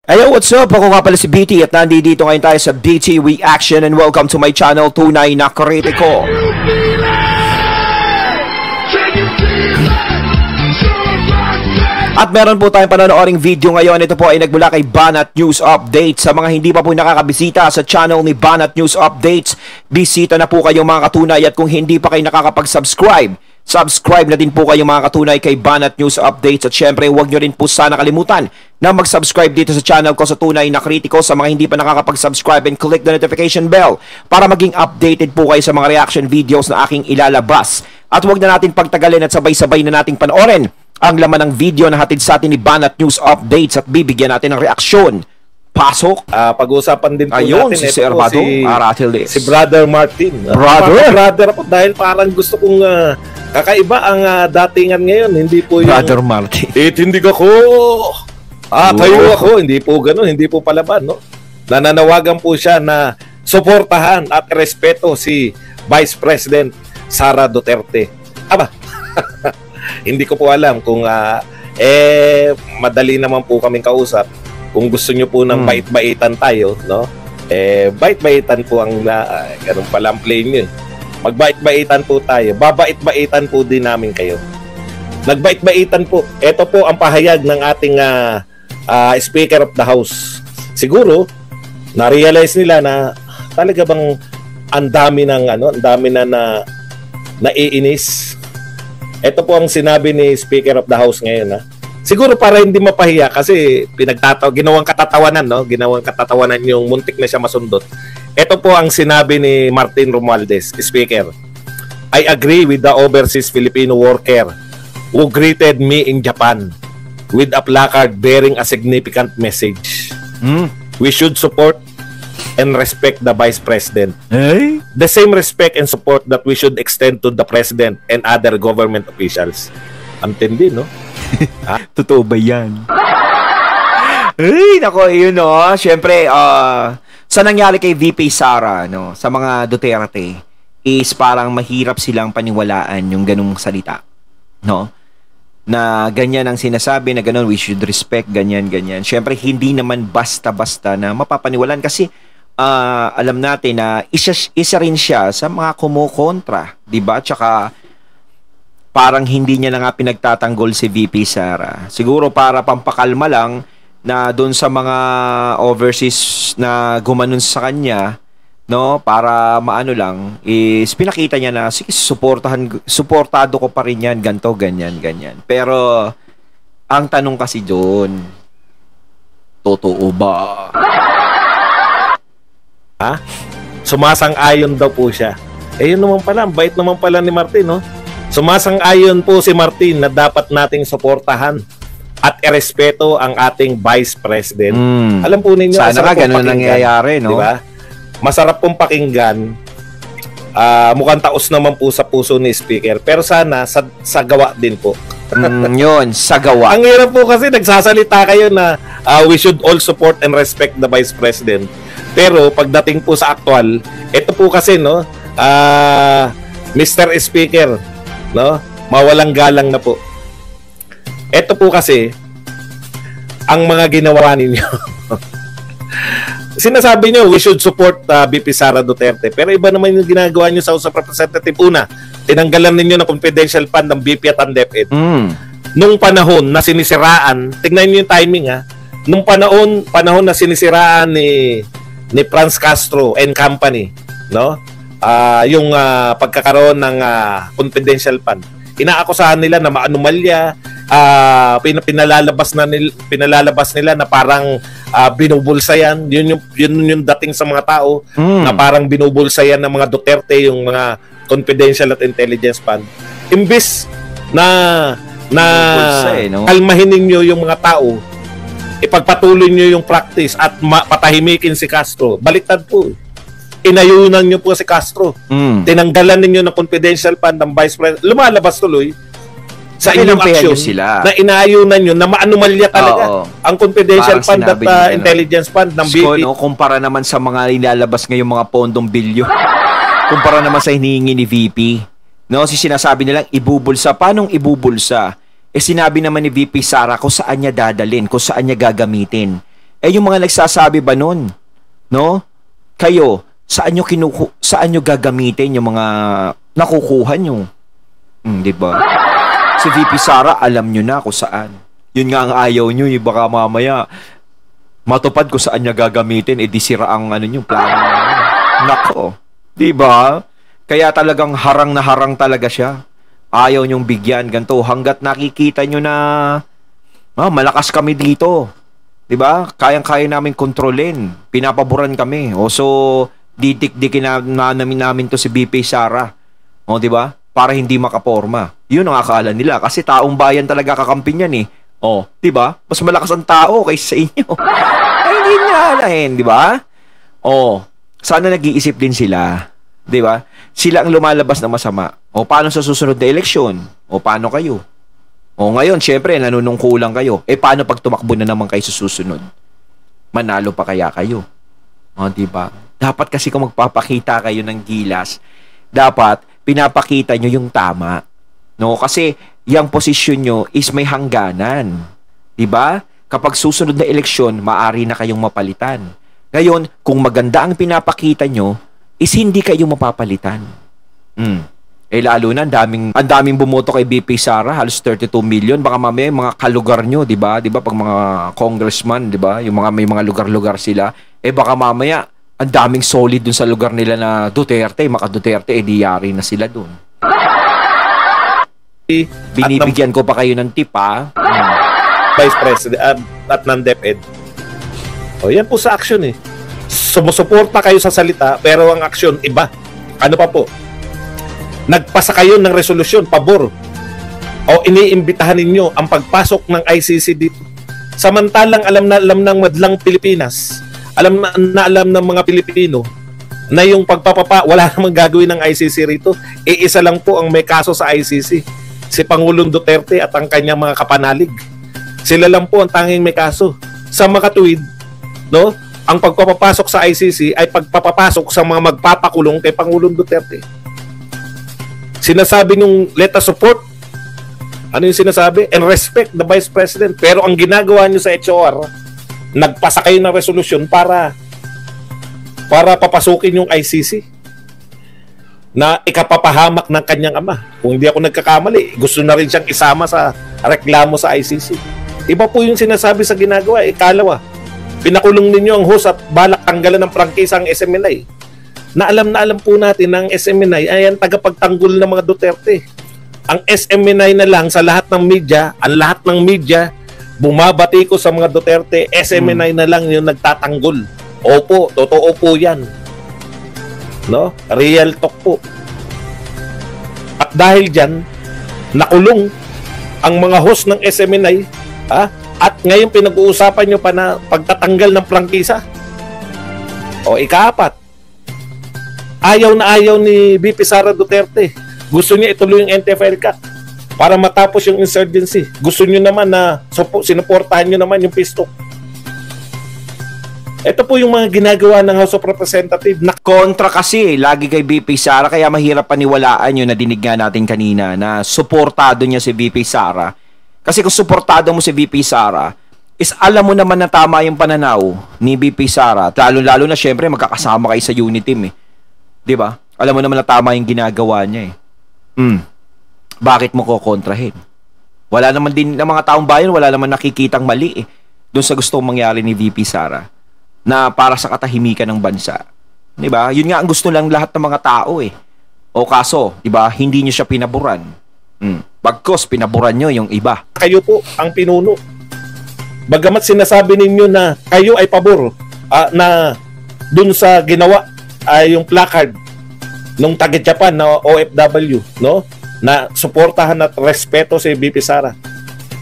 Ayo, what's up? Ako nga pala si BT at nandito ngayon tayo sa BT Reaction and welcome to my channel, Tunay na Kritiko. At meron po tayong panonooring video ngayon. Ito po ay nagmula kay Banat News Updates. Sa mga hindi pa po nakakabisita sa channel ni Banat News Updates, bisita na po kayo mga katunay, at kung hindi pa kayo nakakapag-subscribe, subscribe na din po kayo mga katunay kay Banat News Updates. At syempre, huwag nyo rin po sana kalimutan na mag-subscribe dito sa channel ko sa Tunay na Kritiko. Sa mga hindi pa nakakapag-subscribe, and click the notification bell para maging updated po kayo sa mga reaction videos na aking ilalabas. At huwag na natin pagtagalin at sabay-sabay na nating panoorin ang laman ng video na hatid sa atin ni Banat News Updates at bibigyan natin ng reaksyon. Pasok! Pag-usapan din po ayun, natin si Sir Armando, si Brother Martin. Brother po, dahil parang gusto kong kakaiba ang datingan ngayon. Hindi po yung Brother Martin. Tindig ako. Tayo ako. Hindi po ganun. Hindi po palaban. No? Nananawagan po siya na suportahan at respeto si Vice President Sara Duterte. Hindi ko po alam kung madali naman po kaming kausap. Kung gusto nyo po ng bait-baitan tayo, no? Bait-baitan po ang ganun pala ang play nyo. Magbait-baitan po tayo. Babait-baitan po din namin kayo. Nagbait-baitan po. Ito po ang pahayag ng ating Speaker of the House. Siguro na-realize nila na talaga bang ang dami na naiinis. Ito po ang sinabi ni Speaker of the House ngayon. Siguro para hindi mapahiya kasi ginawang katatawanan, no? Ginawang katatawanan yung muntik na siya masundot. Ito po ang sinabi ni Martin Romualdez, Speaker. I agree with the overseas Filipino worker who greeted me in Japan with a placard bearing a significant message. We should support and respect the Vice President. Hey? The same respect and support that we should extend to the President and other government officials. Antindi, no? Totoo ba yan? Ay, nako, yun, no? Siyempre, sa nangyari kay VP Sara, no? Sa mga Duterte, is parang mahirap silang paniwalaan yung ganung salita. No? Na ganyan ang sinasabi, na ganun, we should respect, ganyan. Siyempre, hindi naman basta-basta na mapapaniwalaan kasi alam natin na isa rin siya sa mga kumukontra, di ba? Tsaka parang hindi niya na nga pinagtatanggol si VP Sara. Siguro para pampakalma lang na doon sa mga overseas na gumanon sa kanya, no? Para maano lang, is pinakita niya na sige, suportado ko pa rin yan, ganto, ganyan. Pero ang tanong kasi doon, totoo ba? Sumasang-ayon daw po siya. Yun naman pala, ang bait naman pala ni Martin, no? Sumasang-ayon po si Martin na dapat nating suportahan at irespeto ang ating Vice President. Alam po ninyo, sana ka ganun nangyayari, no? Diba? Masarap pong pakinggan. Mukhang taos naman po sa puso ni Speaker. Pero sana sa gawa din po. Yun, sa gawa. Ang hirap po kasi nagsasalita kayo na we should all support and respect the Vice President. Pero pagdating po sa aktual, ito po kasi, no, Mr. Speaker, no, mawalang galang na po. Ito po kasi ang mga ginawa ninyo. Sinasabi nyo, we should support VP Sara Duterte. Pero iba naman yung ginagawa nyo sa House of Representative. Una, tinanggalan ninyo ng confidential fund ng BP at ang DepEd. Nung panahon na sinisiraan, tingnan nyo yung timing, nung panahon na sinisiraan ni Franz Castro and company, no? Yung pagkakaroon ng confidential fund. Inaakusahan nila na maanumalya, pinalalabas nila na parang binubulsa yan. Yun yung dating sa mga tao na parang binubulsa yan ng mga Duterte yung mga confidential at intelligence fund. Imbis na kalmahin ninyo yung mga tao, ipagpatuloy nyo yung practice at patahimikin si Castro. Baliktad po. Inayunan nyo po si Castro. Tinanggalan ninyo ng confidential fund ng Vice President. Lumalabas tuloy sa inyong aksyon na inaayunan nyo na maanumalya talaga ang confidential fund at intelligence fund ng BP. No, kumpara naman sa mga ilalabas ngayong mga pondong bilyo. Kumpara naman sa hinihingi ni VP. No, sinasabi nilang ibubulsa. Paanong ibubulsa? Sinabi naman ni VP Sara kung saan niya dadalhin, kung saan niya gagamitin. Eh yung mga nagsasabi ba nun, no? Kayo, saan nyo gagamitin yung mga nakukuha nyo? Di ba? Si VP Sara, alam nyo na kung saan. Yun nga ang ayaw nyo, yung baka mamaya matupad ko saan niya gagamitin, di sira ang nyo, plano nyo. Nako, di ba? Kaya talagang harang na harang talaga siya. Ayaw nyong bigyan, ganito, hanggat nakikita nyo na malakas kami dito. 'Di ba? Kayang-kaya namin kontrolin. Pinapaboran kami. O so didikdikin namin to si BP Sara. O 'di ba? Para hindi makaporma. 'Yun ang akala nila kasi taong bayan talaga kakampi niyan eh. O, 'di ba? Mas malakas ang tao kaysa sa inyo. Ay, hindi niya alahin, 'di ba? O, sana nag-iisip din sila. 'Di ba? Sila ang lumalabas na masama. O paano sa susunod na eleksyon? O paano kayo? O ngayon, syempre, nanunungkulang kayo. Eh, paano pag tumakbo na naman kayo sa susunod? Manalo pa kaya kayo? O, diba? Dapat kasi kung magpapakita kayo ng gilas, dapat pinapakita nyo yung tama. No? Kasi, yung posisyon nyo is may hangganan. Diba? Kapag susunod na eleksyon, maaari na kayong mapalitan. Ngayon, kung maganda ang pinapakita nyo, is hindi kayo mapapalitan. Eh lalo na ang daming bumoto kay BP Sara, halos 32 million. Baka mamaya mga kalugar nyo, 'di ba? 'Di ba pag mga congressman, 'di ba? Yung mga may mga lugar-lugar sila, eh baka mamaya ang daming solid dun sa lugar nila na Duterte, maka Duterte di yari na sila dun. Binibigyan ko pa kayo ng tip, ha? Vice President at ng DepEd. O yan po sa action eh. Sumusuporta kayo sa salita pero ang action iba. Ano pa po? Nagpasa kayo ng resolusyon, pabor, o iniimbitahan ninyo ang pagpasok ng ICC dito. Samantalang alam ng madlang Pilipinas, alam ng mga Pilipino na yung wala namang gagawin ng ICC rito. Isa lang po ang may kaso sa ICC, si Pangulong Duterte at ang kanyang mga kapanalig. Sila lang po ang tanging may kaso. Sa makatuwid, no, ang pagpapapasok sa ICC ay pagpapapasok sa mga magpapakulong kay Pangulong Duterte. Sinasabi nung let us support. Ano yung sinasabi? And respect the Vice President. Pero ang ginagawa nyo sa HOR, nagpasa kayo ng resolusyon para papasukin yung ICC na ikapapahamak ng kanyang ama. Kung hindi ako nagkakamali, gusto na rin siyang isama sa reklamo sa ICC. Iba po yung sinasabi sa ginagawa. Ikalawa, pinakulong ninyo ang host at balak tanggalan ng prangkisa ang SMNI. Na alam po natin ng SMNI ay ang tagapagtanggol ng mga Duterte. Ang SMNI na lang sa lahat ng media, ang lahat ng media bumabati ko sa mga Duterte, SMNI na lang yung nagtatanggol. Opo, totoo po yan. No? Real talk po. At dahil dyan, nakulong ang mga host ng SMNI, at ngayon pinag-uusapan nyo pa na pagtatanggal ng prangkisa. O ikaapat, ayaw ni VP Sara Duterte. Gusto niya ituloy yung NTFL cut para matapos yung insurgency. Gusto niyo naman na sinuportahan niyo naman yung pisto. Ito po yung mga ginagawa ng House of Representatives na kontra kasi lagi kay VP Sara, kaya mahirap paniwalaan yun na dinig nga natin kanina na suportado niya si VP Sara. Kasi kung suportado mo si VP Sara, is alam mo naman na tama yung pananaw ni VP Sara. Lalo-lalo na syempre magkakasama kayo sa unit team eh. 'Di ba? Alam mo naman na tama yung ginagawa niya eh. Bakit mo kokontrahin? Wala naman din ng mga taong bayan, wala naman nakikitang mali eh doon sa gustong mangyari ni VP Sara na para sa katahimikan ng bansa. 'Di ba? Yun nga ang gusto lang lahat ng mga tao eh. O kaso, 'di ba, hindi niyo siya pinaboran. Bagkos pinaboran niyo yung iba. Kayo po ang pinuno. Bagamat sinasabi ninyo na kayo ay pabor na doon sa ginawa ay yung placard nung taga-Japan na OFW, no? Na suportahan at respeto si VP Sara.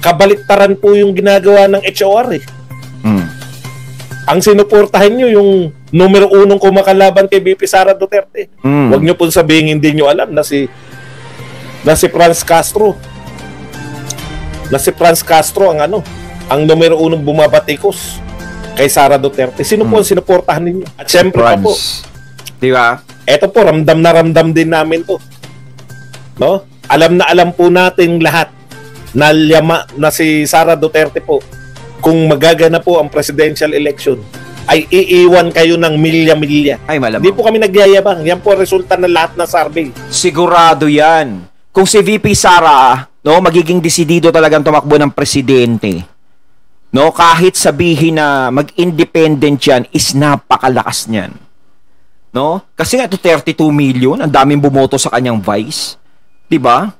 Kabaliktaran po yung ginagawa ng HOR eh. Ang sinuportahan nyo yung numero 1 kumakalaban kay VP Sara Duterte. Huwag nyo pong sabihin hindi nyo alam na si Franz Castro. Na si Franz Castro ang numero 1 bumabatikos kay Sara Duterte. Sino po ang sinuportahan ninyo? At syempre pa po, di ba? Eto po, ramdam na ramdam din namin to. No? Alam na alam po natin lahat na si Sara Duterte po kung magagana po ang presidential election, ay iiwan kayo ng milya-milya. Ay, malamang. Hindi po kami nagyayabang. Yan po ang resulta ng lahat ng survey. Sigurado yan. Kung si VP Sara, no, magiging desidido talagang tumakbo ng presidente, no, kahit sabihin na mag-independent yan, is napakalakas niyan. No? Kasi nga ito 32 million, ang daming bumoto sa kanyang vice. 'Di ba?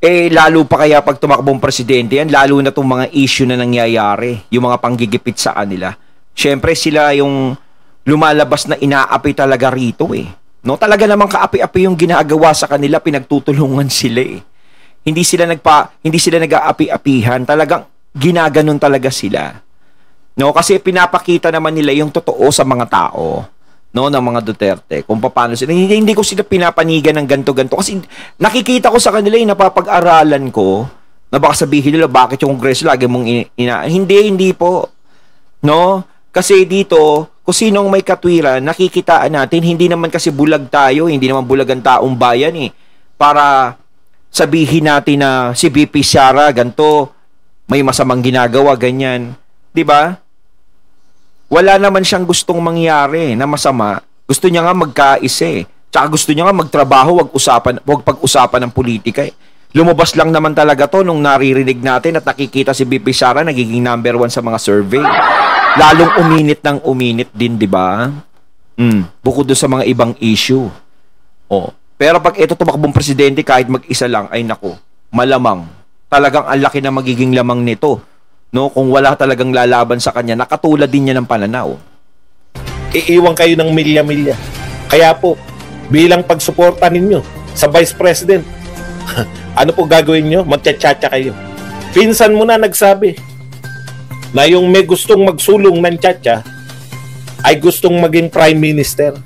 Eh lalo pa kaya pag tumakbong presidente yan, lalo na tong mga issue na nangyayari, yung mga panggigipit sa kanila. Syempre sila yung lumalabas na inaapi talaga rito eh. No, talaga namang kaapi-api yung ginagawa sa kanila, pinagtutulungan sila eh. Hindi sila nag-aapi-apihan, talagang ginaganon talaga sila. No, kasi pinapakita naman nila yung totoo sa mga tao, no, ng mga Duterte, kung paano sila. Hindi ko sila pinapanigan ng ganto-ganto kasi nakikita ko sa kanila, yung napapag-aralan ko, na baka sabihin nila bakit yung Kongreso lagi mong hindi po. No? Kasi dito, kung sinong may katwiran, nakikitaan natin, hindi naman kasi bulag tayo, hindi naman bulag ang taong bayan eh. Para sabihin natin na si VP Sara ganto, may masamang ginagawa, ganyan. 'Di ba? Wala naman siyang gustong mangyari na masama. Gusto niya nga magkaisa eh. Tsaka gusto niya nga magtrabaho, wag pag-usapan ng politika eh. Lumabas lang naman talaga to nung naririnig natin at nakikita si VP Sara nagiging number 1 sa mga survey. Lalong uminit din, di ba? Bukod doon sa mga ibang issue. Oh. Pero pag ito tumakbong presidente kahit mag-isa lang, ay nako, malamang. Talagang ang laki na magiging lamang nito. No, kung wala talagang lalaban sa kanya, nakatulad din niya ng pananaw. Iiwan kayo ng milya-milya. Kaya po, bilang pagsuporta ninyo sa Vice President, ano po gagawin nyo? Magtsatsa kayo. Pinsan mo na nagsabi na yung may gustong magsulong ng tsatsa ay gustong maging Prime Minister.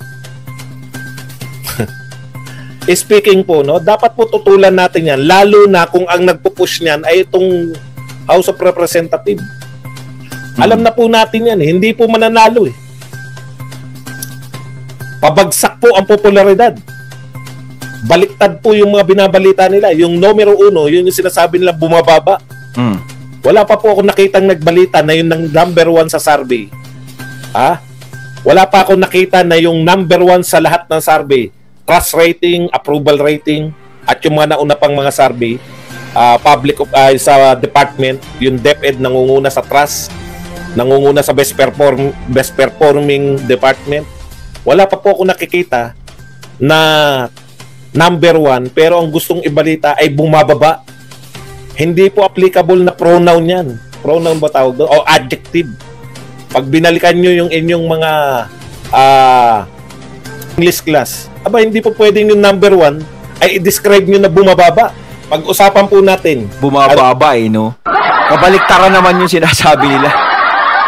Speaking po, no, dapat po tutulan natin yan, lalo na kung ang nagpupush niyan ay itong House of Representatives. Alam na po natin yan, hindi po mananalo eh. Pabagsak po ang popularidad. Baliktad po yung mga binabalita nila. Yung numero 1, yun yung sinasabi nila bumababa. Wala pa po ako nakitang nagbalita na yun ng number 1 sa survey. Ha? Wala pa ako nakita na yung number 1 sa lahat ng survey, trust rating, approval rating, at yung mga nauna pang mga survey, sa department, yung DepEd nangunguna sa trust, nangunguna sa best performing department. Wala pa po ako nakikita na number 1, pero ang gustong ibalita ay bumababa. Hindi po applicable na pronoun yan. Pronoun ba tawag doon? O adjective. Pag binalikan nyo yung inyong mga English class, hindi po pwedeng yung number 1 ay i-describe nyo na bumababa. Pag-usapan po natin. Bumababa eh, no? Kabaliktaran naman yung sinasabi nila.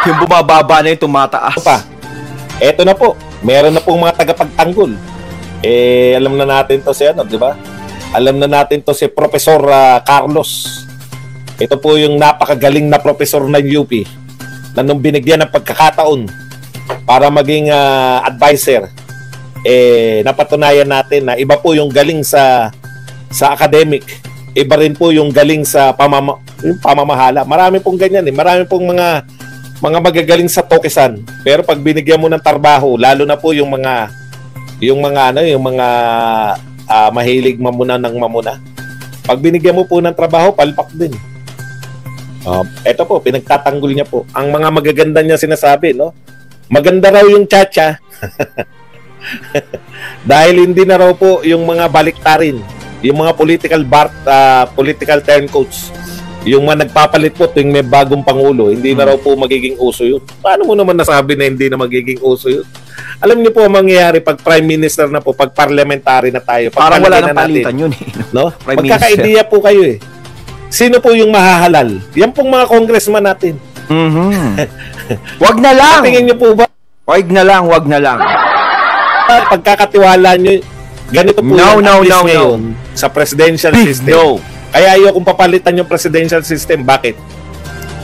Yung bumababa na yung tumataas. Eto na po. Meron na pong mga tagapagtanggol. Alam na natin to si di ba? Alam na natin to si Professor Carlos. Ito po yung napakagaling na professor ng UP na nung binigyan ng pagkakataon para maging advisor, napatunayan natin na iba po yung galing sa academic. Iba rin po yung galing sa pamamahala. Marami pong ganyan eh. Marami pong mga magagaling sa tokesan. Pero pag binigyan mo ng trabaho, lalo na po yung mga mahilig mamuna ng mamuna. Pag binigyan mo po ng trabaho, palpak din. Ito po, pinagtatanggol niya po. Ang mga magaganda niya sinasabi, no? Maganda raw yung tsatsa. Dahil hindi na raw po yung mga baliktarin. Yung mga political turncoats, yung mga nagpapalit po tuwing may bagong pangulo, hindi na raw po magiging uso yun. Paano mo naman nasabi na hindi na magiging uso yun? Alam niyo po ang mangyayari pag Prime Minister na po, pag parliamentary na tayo. Parang wala nang palitan yun eh. No? Magkaka-ideya po kayo eh. Sino po yung mahahalal? Yan pong mga congressman natin. Wag na lang! Tingin niyo po ba? Wag na lang. Pagkakatiwala niyo, ganito po ngayon sa presidential system. No. Kaya ayokong papalitan yung presidential system. Bakit?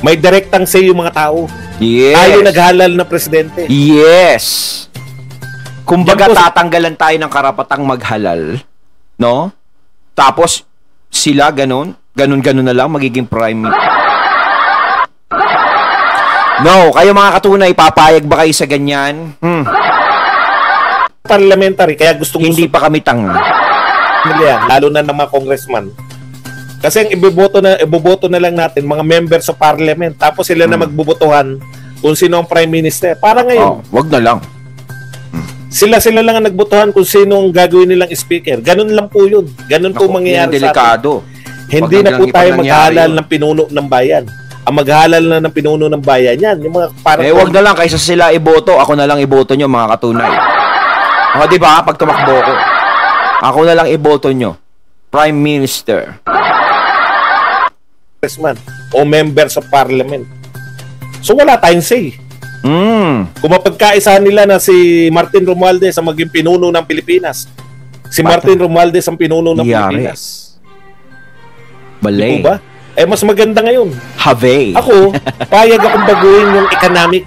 May direktang say yung mga tao. Yes. Tayo naghalal na presidente. Yes. Kumbaga tatanggalan tayo ng karapatang maghalal, no? Tapos sila ganun na lang magiging prime. No, kayo mga katunay, papayag ba kayo sa ganyan? Parliamentary, kaya gustong Hindi pa kami tanga. nila, lalo na ng mga congressman. Kasi ang iboboto na lang natin mga members sa parliament, tapos sila na magbobotohan kung sino ang prime minister. Para ngayon, Wag na lang. sila lang ang nagbotohan kung sino ang gagawin nilang speaker. Ganun lang po yun. Ganun po mangyayari sa atin. Delikado. Hindi na po tayo maghalal ng pinuno ng bayan. Ang maghalal na ng pinuno ng bayan yan. Yung mga parang Wag na lang, kaysa sila iboto, ako na lang iboto nyo, mga katunay. O, di ba? Pag tumakbo ko, ako na lang iboto nyo. Prime Minister. congressman o member sa parliament. So wala tayong say. Kung mapagkaisahan nila na si Martin Romualdez ang maging pinuno ng Pilipinas, si Martin Romualdez ang pinuno ng Pilipinas. Balay. Di ba? Eh mas maganda ngayon. Have. Ako, payag akong baguhin yung economic.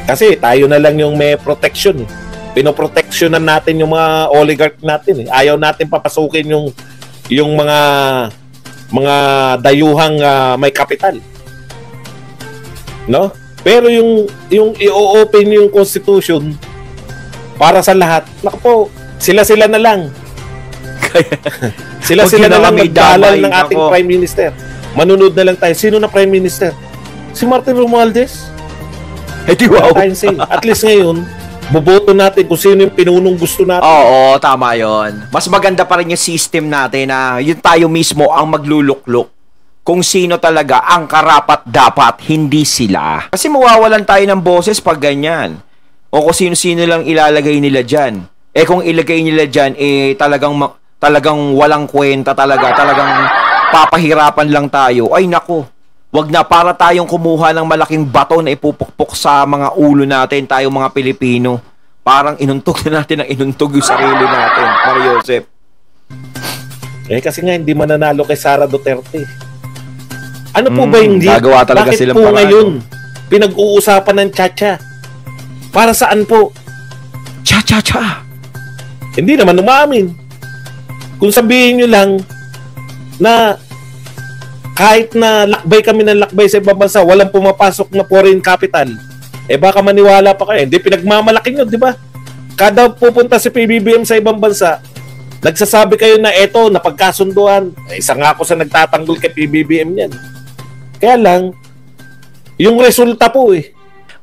Kasi tayo na lang yung may protection. Pinoproteksyonan natin yung mga oligarch natin. Ayaw natin papasukin yung mga dayuhang may kapital. No? Pero yung i-open yung constitution para sa lahat, naku po, sila na lang. sila na lang magdalal ng ating prime minister. Manunod na lang tayo. Sino na prime minister? Si Martin Romualdez. Wow. At least ngayon, boboto natin kung sino yung pinunong gusto natin. Oo, tama yon. Mas maganda pa rin yung system natin na yun tayo mismo ang magluluklok kung sino talaga ang karapat-dapat, hindi sila. Kasi mawawalan tayo ng boses pag ganyan. O kung sino-sino lang ilalagay nila dyan. Kung ilagay nila dyan, talagang walang kwenta talaga. Talagang papahirapan lang tayo. Ay nako, wag na, para tayong kumuha ng malaking bato na ipupukpok sa mga ulo natin, tayong mga Pilipino. Parang inuntog na natin ang inuntog yung sarili natin, Mario Joseph. Kasi nga hindi mananalo kay Sara Duterte. Ano po ba yung gagawa talaga bakit silang po paraan, ngayon pinag-uusapan ng chacha? Para saan po? Cha-cha-cha. Hindi naman umamin. Kung sabihin nyo lang na kahit na lakbay kami ng lakbay sa ibang bansa, walang pumapasok na foreign capital, baka maniwala pa kayo. Hindi, pinagmamalaki nyo, di ba? Kada pupunta si PBBM sa ibang bansa, nagsasabi kayo na eto, napagkasunduan. Isa nga ako sa nagtatanggol kay PBBM yan. Kaya lang, yung resulta po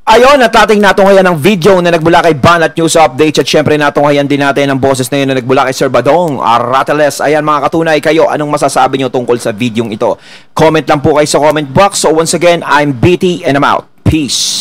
Ayon, at ating natunghayan ng video na nagbula kay Banat News Updates, at syempre natunghayan din natin ang boses na yun na nagbula kay Sir Badong Arateles. Ayan mga katunay, kayo, anong masasabi nyo tungkol sa videong ito? Comment lang po kayo sa comment box. So once again, I'm BT and I'm out. Peace.